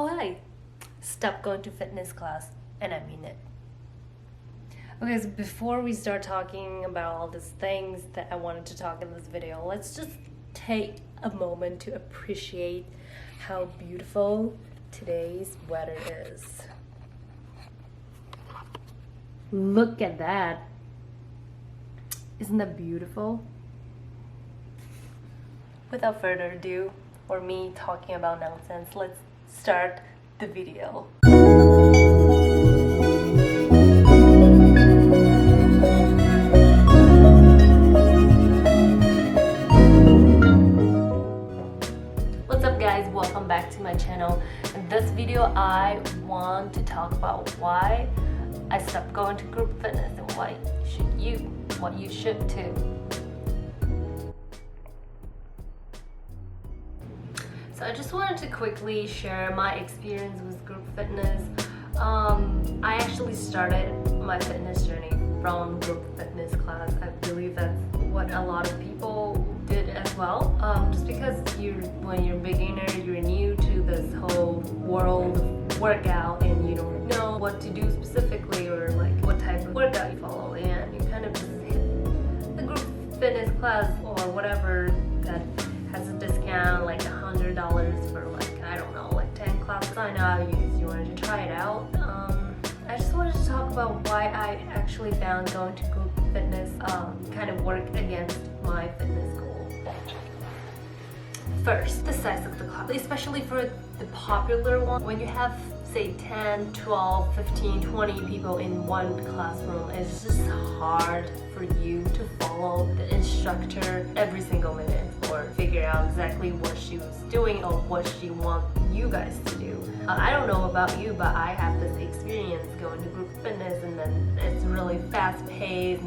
Oh, hi. Stop going to fitness class, and I mean it. Okay, so before we start talking about all these things that I wanted to talk in this video, let's just take a moment to appreciate how beautiful today's weather is. Look at that. Isn't that beautiful? Without further ado, or me talking about nonsense, let's start the video. What's up guys, welcome back to my channel. In this video I want to talk about why I stopped going to group fitness and what you should too. So I just wanted to quickly share my experience with group fitness. I actually started my fitness journey from group fitness class. I believe that's what a lot of people did as well. Just because when you're a beginner, you're new to this whole world of workout and you don't know what to do specifically or like what type of workout you follow, and you kind of just hit the group fitness class or whatever that has a discount, like $100 for like, I don't know, like 10 classes. Sign up, you wanted to try it out. I just wanted to talk about why I actually found going to group fitness kind of worked against my fitness goal. First, the size of the class, especially for the popular one. When you have say 10, 12, 15, 20 people in one classroom, it's just hard for you to follow the instructor every single minute or figure out exactly what she was doing or what she wants you guys to do. I don't know about you, but I have this experience going to group fitness, and then it's really fast paced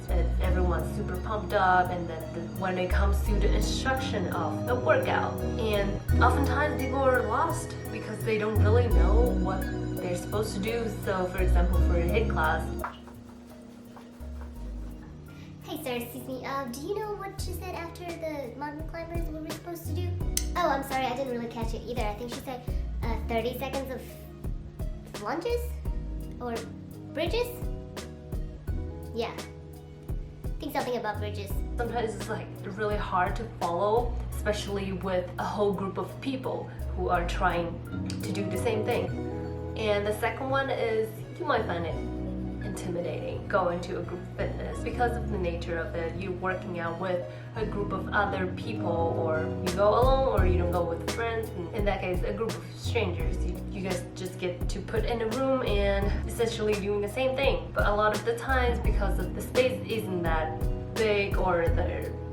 and everyone's super pumped up, and then when it comes to the instruction of the workout, and oftentimes people are lost because they don't really know what they're supposed to do. So for example, for a HIIT class. Hey sir, excuse me, do you know what she said after the mountain climbers, what we're supposed to do? Oh, I'm sorry, I didn't really catch it either. I think she said 30 seconds of lunges? Or bridges? Yeah, I think something about bridges. Sometimes it's like really hard to follow, especially with a whole group of people who are trying to do the same thing. And the second one is you might find it intimidating going to a group fitness because of the nature of it. You're working out with a group of other people, or you go alone or you don't go with friends. And in that case, a group of strangers. You guys just get to put in a room and essentially doing the same thing. But a lot of the times, because of the space isn't that big, or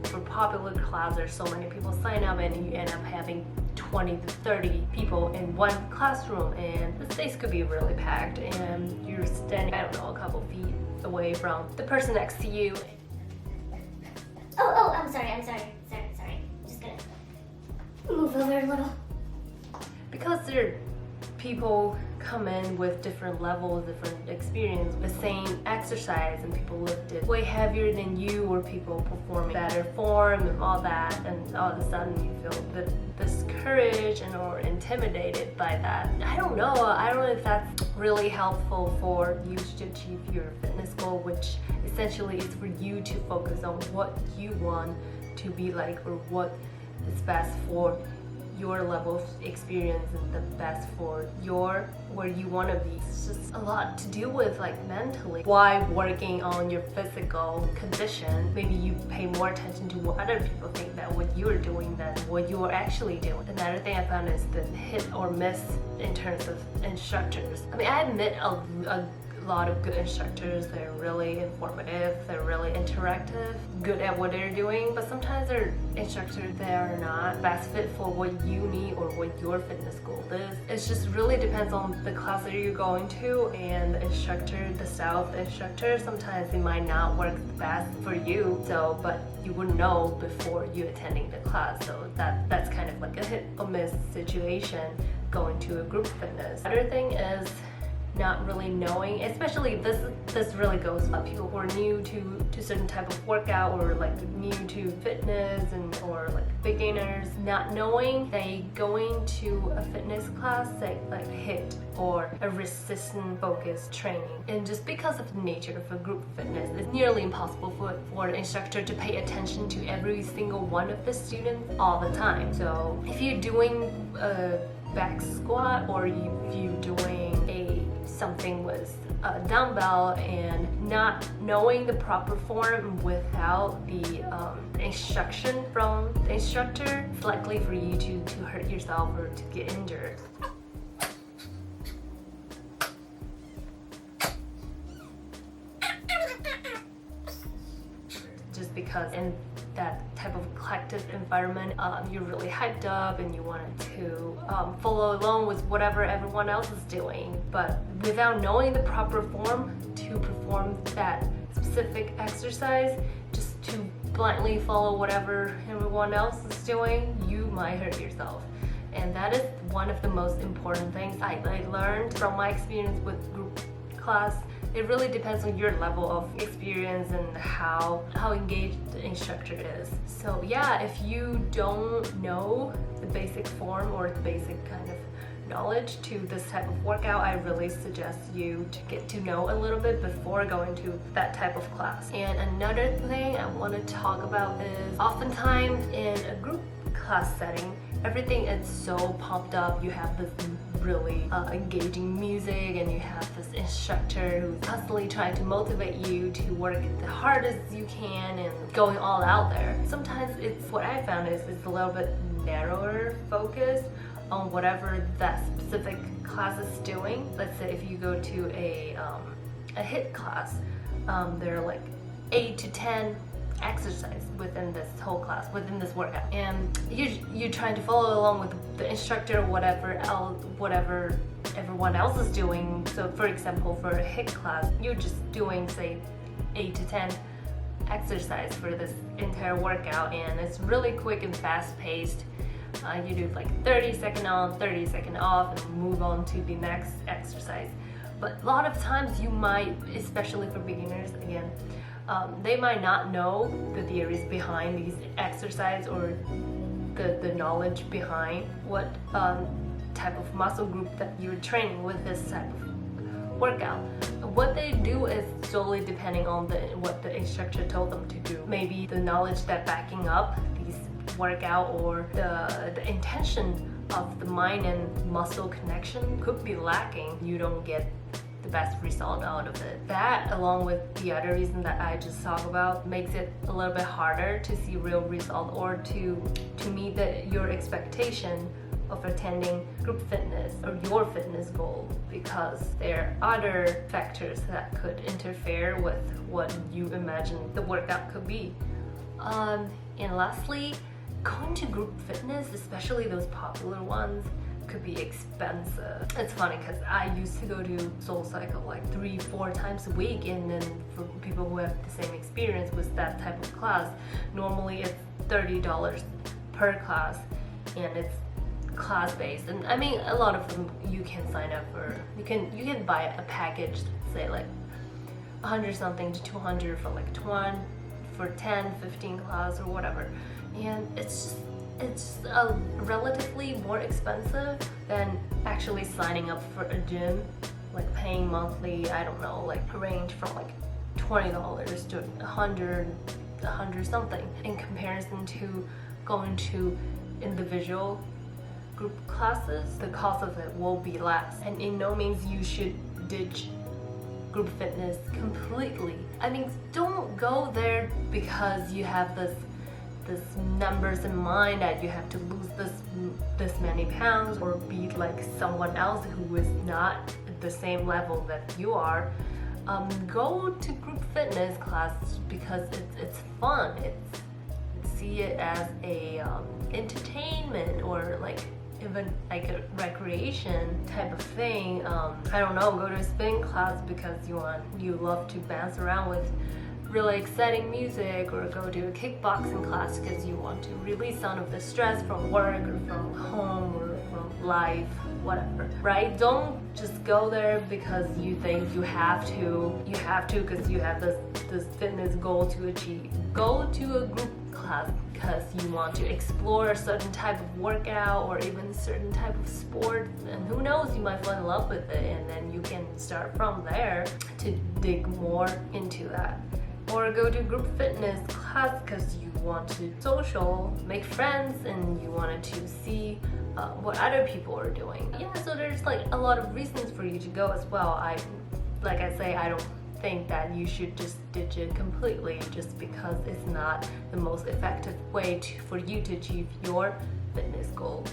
for popular class there's so many people sign up and you end up having 20 to 30 people in one classroom, and the space could be really packed and you're standing, I don't know, a couple feet away from the person next to you. Oh, I'm sorry. Just gonna move over a little. Because people come in with different levels, different experience, the same exercise, and people lift it way heavier than you, or people performing better form and all that, and all of a sudden you feel discouraged or intimidated by that. I don't know if that's really helpful for you to achieve your fitness goal, which essentially is for you to focus on what you want to be like, or what is best for your level of experience and the best for where you want to be. It's just a lot to do with like mentally. Why working on your physical condition, maybe you pay more attention to what other people think that what you are doing than what you are actually doing. Another thing I found is the hit or miss in terms of instructors. I mean, I admit a lot of good instructors. They're really informative, they're really interactive, good at what they're doing, but sometimes they're instructors that are not best fit for what you need or what your fitness goal is. It just really depends on the class that you're going to and the instructor, the style of the instructor. Sometimes it might not work best for you, but you wouldn't know before you attending the class. So that's kind of like a hit or miss situation going to a group fitness. Other thing is not really knowing, especially this really goes for people who are new to certain type of workout, or like new to fitness, and or like beginners, not knowing they going to a fitness class like HIIT or a resistance focused training, and just because of the nature of a group fitness, it's nearly impossible for an instructor to pay attention to every single one of the students all the time. So if you're doing a back squat, or if you're doing something with a dumbbell and not knowing the proper form without the instruction from the instructor, it's likely for you to hurt yourself or to get injured. Just because in that type of collective environment, you're really hyped up and you wanted to follow along with whatever everyone else is doing, but without knowing the proper form to perform that specific exercise, just to blindly follow whatever everyone else is doing, you might hurt yourself. And that is one of the most important things I learned from my experience with group class. It really depends on your level of experience and how engaged the instructor is. So yeah, if you don't know the basic form or the basic kind of knowledge to this type of workout, I really suggest you to get to know a little bit before going to that type of class. And another thing I want to talk about is, oftentimes in a group class setting, everything is so pumped up. You have this really engaging music, and you have this instructor who's constantly trying to motivate you to work the hardest you can and going all out there. Sometimes it's, what I found is it's a little bit narrower focus on whatever that specific class is doing. Let's say if you go to a HIIT class, there are like 8 to 10 exercise within this whole class, within this workout, and you're trying to follow along with the instructor, whatever everyone else is doing. So for example, for a HIIT class, you're just doing say 8 to 10 exercise for this entire workout, and it's really quick and fast paced. You do like 30-second on, 30-second off, and move on to the next exercise. But a lot of times you might, especially for beginners again, they might not know the theories behind these exercises, or the knowledge behind what type of muscle group that you're training with this type of workout. What they do is solely depending on what the instructor told them to do. Maybe the knowledge that backing up these workout, or the intention of the mind and muscle connection could be lacking. You don't get the best result out of it. That, along with the other reason that I just talked about, makes it a little bit harder to see real result, or to meet your expectation of attending group fitness or your fitness goal, because there are other factors that could interfere with what you imagine the workout could be. And lastly, going to group fitness, especially those popular ones, could be expensive. It's funny because I used to go to SoulCycle like 3-4 times a week, and then for people who have the same experience with that type of class, normally it's $30 per class, and it's class based. And I mean, a lot of them you can sign up for. You can buy a package, say like 100 something to 200 for like 10-15 class or whatever, and it's relatively more expensive than actually signing up for a gym, like paying monthly. I don't know, like range from like $20 to 100 something, in comparison to going to individual group classes. The cost of it will be less, and in no means you should ditch group fitness completely. I mean, don't go there because you have this numbers in mind that you have to lose this many pounds, or be like someone else who is not at the same level that you are. Go to group fitness class because it's fun. See it as a entertainment, or like even like a recreation type of thing. I don't know, go to a spin class because you love to bounce around with really exciting music, or go to a kickboxing class because you want to release some of the stress from work or from home or from life, whatever, right? Don't just go there because you think you have to because you have this fitness goal to achieve. Go to a group class because you want to explore a certain type of workout or even a certain type of sport, and who knows, you might fall in love with it, and then you can start from there to dig more into that. Or go to group fitness class because you want to social, make friends, and you wanted to see what other people are doing. Yeah, so there's like a lot of reasons for you to go as well. I don't think that you should just ditch it completely just because it's not the most effective way for you to achieve your fitness goal.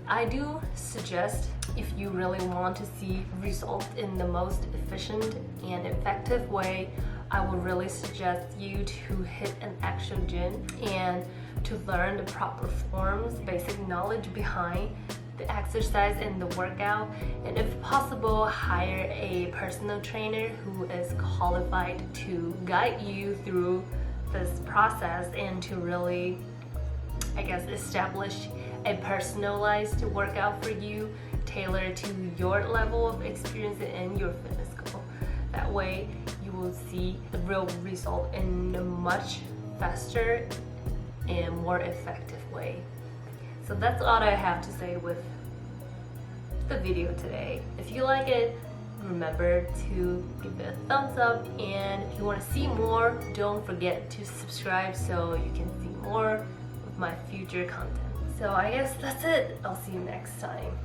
I do suggest, if you really want to see results in the most efficient and effective way, I would really suggest you to hit an actual gym and to learn the proper forms, basic knowledge behind the exercise and the workout, and if possible, hire a personal trainer who is qualified to guide you through this process and to really, I guess, establish a personalized workout for you, tailored to your level of experience and your fitness goal. That way, you will see the real result in a much faster and more effective way. So that's all I have to say with the video today. If you like it, remember to give it a thumbs up, and if you want to see more, don't forget to subscribe so you can see more of my future content. So I guess that's it. I'll see you next time.